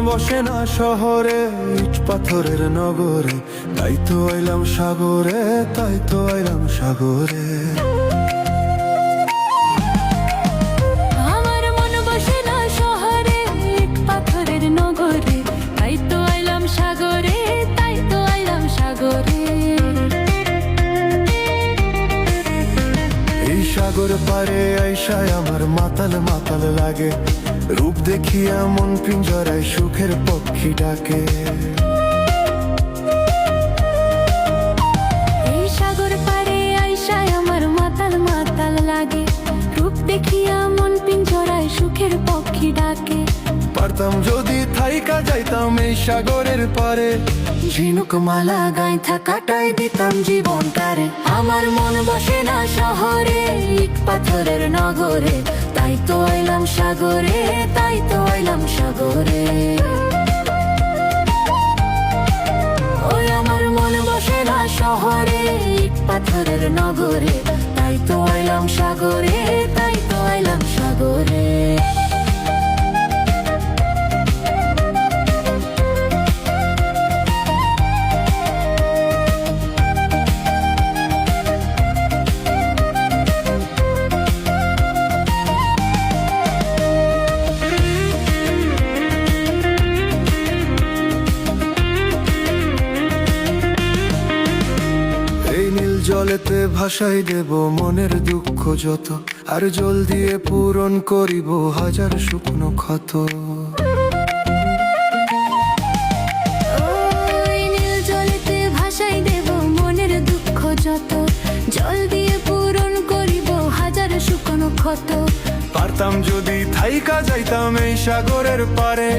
বসে না শহরে, ইট পাথরের নগরে, তাই তো আইলাম সাগরে, তাই তো আইলাম সাগরে। আমার মন বসে না শহরে, ইট পাথরের নগরে, তাই তো আইলাম সাগরে, তাই তো আইলাম সাগরে। এই সাগর পারে আইসায় আমার মাতাল মাতাল লাগে, রূপ দেখিয়া মন পিঞ্জরায় সুখের পক্ষী ডাকে। এই সাগর পারে আইসায় আমার মাতাল মাতাল লাগে, রূপ দেখিয়া মন পিঞ্জরায় সুখের পক্ষী ডাকে। পারতাম যদি থাইকা যাইতাম এই সাগরের পারে, ঝিনুক মালা গাইথা কাটাই দিতাম জীবনটারে। আমার মন বসে না শহরে, ইট পাথরের নগরে, তাই তো আইলাম সাগরে, তাই তো আইলাম সাগরে। ওই আমার মন বসে না শহরে, ইট পাথরের নগরে, তাই তো আইলাম সাগরে, তাই তো আইলাম সাগরে। জলেতে ভাসাই দেব মনের দুঃখ যত, আর জল দিয়ে পূরণ করিব হাজার শুকনো ক্ষত। ওই নীল জলেতে ভাসাই দেব মনের দুঃখ যত, জল দিয়ে পূরণ করিব হাজার শুকনো ক্ষত। পারতাম যদি থাইকা যাইতাম এই সাগরের পারে,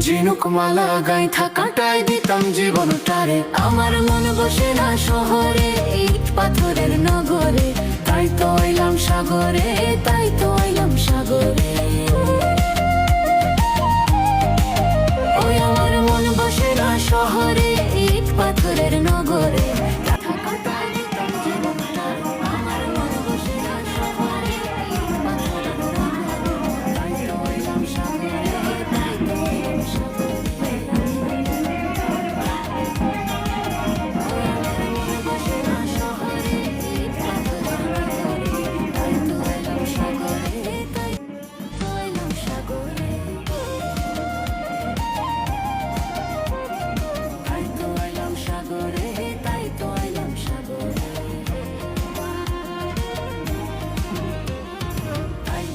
ঝিনুক মালা গাইথা কাটাই দিতাম জীবনটারে। আমার মন বসে না শহরে, ইট পাথরের নগরে, তাই তো আইলাম সাগরে, তাই তো আইলাম সাগরে। ওই আমার মন বসে না শহরে, ইট পাথরের নগরে, কাটাই দিতাম জীবনটারে। আমার মন বসে না শহরে, ইট পাথরের নগরে, তাই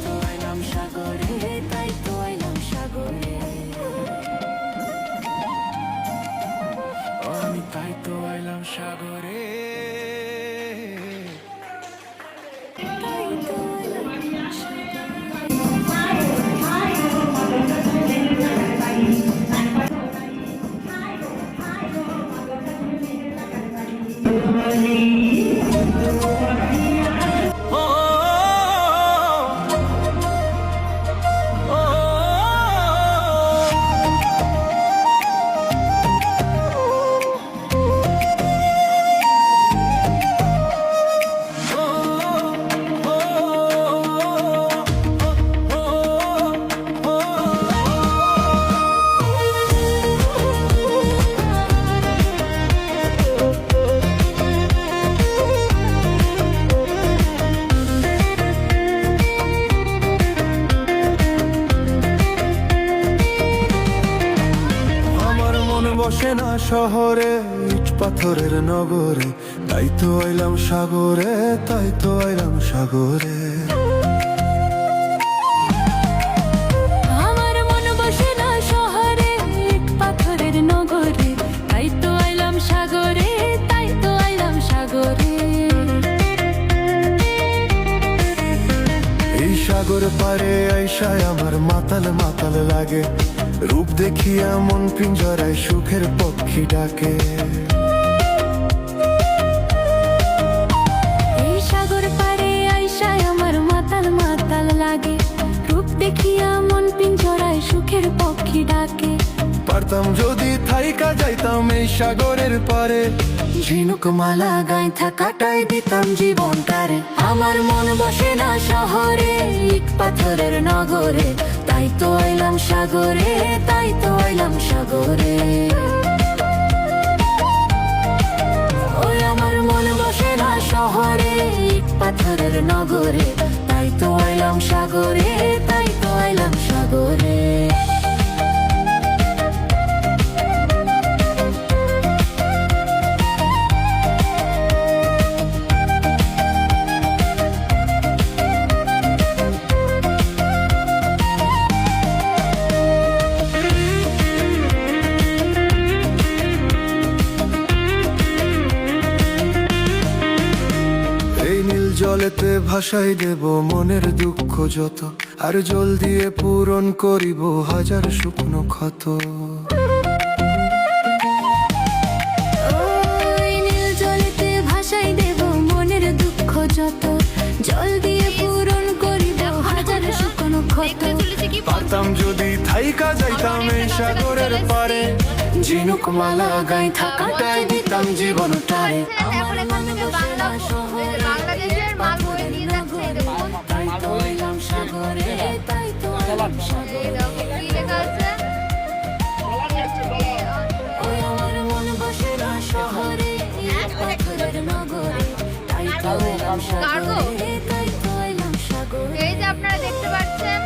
তো আইলাম সাগরে, তাই তো আইলাম সাগরে। আমি তাই তো আইলাম সাগরে। বসে না শহরে, ইট পাথরের নগরে, তাই তো আইলাম সাগরে, তাই তো আইলাম সাগরে। আমার মন বসে না শহরে, ইট পাথরের নগরে, তাই তো আইলাম সাগরে, তাই তো আইলাম সাগরে। এই সাগর পারে আইসায় আমার মাতাল মাতাল লাগে, রূপ দেখিয়া মন পিঞ্জরায় সুখের পক্ষী ডাকে। এই সাগর পারে আইসায় আমার মাতাল মাতাল লাগে, রূপ দেখিয়া মন পিঞ্জরায় সুখের পক্ষী ডাকে। পারতাম যদি থাইকা যাইতাম এই সাগরের পারে, ঝিনুক মালা গাইথা কাটাই দিতাম জীবনটারে। আমার মন বসে না শহরে, ইট পাথরের নগরে, তাই তো আইলাম সাগরে, তাই তো আইলাম সাগরে। ওই আমার মন বসে না শহরে, ইট পাথরের নগরে, তাই তো আইলাম সাগরে, তাই তো আইলাম সাগরে। এই নীল জলেতে ভাসাই দেব মনের দুঃখ যত, আর জল দিয়ে পূরণ করিব হাজার শুকনো ক্ষত। ওই নীল জলেতে ভাসাই দেব মনের দুঃখ যত, জল দিয়ে পূরণ করিব হাজার শুকনো ক্ষত। পারতাম যদি থাইকা যাইতাম এই সাগরের পারে, ঝিনুক মালা গাই থাকাটাই দিতাম জীবনটারে। এখন এখান থেকে বাংলা বাংলাদেশের মাল বই নিয়ে যাচ্ছে দেখুন। তাই তো আইলাম সাগরে, তাই তো আইলাম সাগরে। এই দেখো কি লেখা আছে। ওই আমার মন বসে না শহরে, ইট পাথরের নগরে, তাই তো আইলাম সাগরে, তাই তো আইলাম সাগরে। এই যে আপনারা দেখতে পাচ্ছেন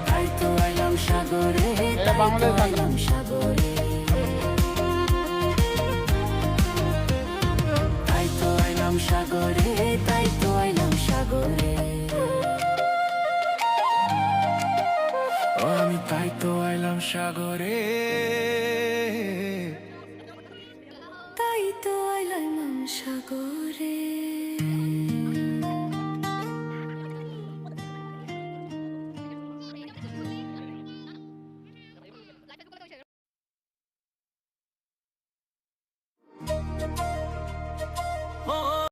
তাই তো আইলাম সাগরে, তাই তো আইলাম সাগরে। তাই তো আইলাম সাগরে, তাই তো আইলাম সাগরে। ও আমি তাই তো আইলাম সাগরে।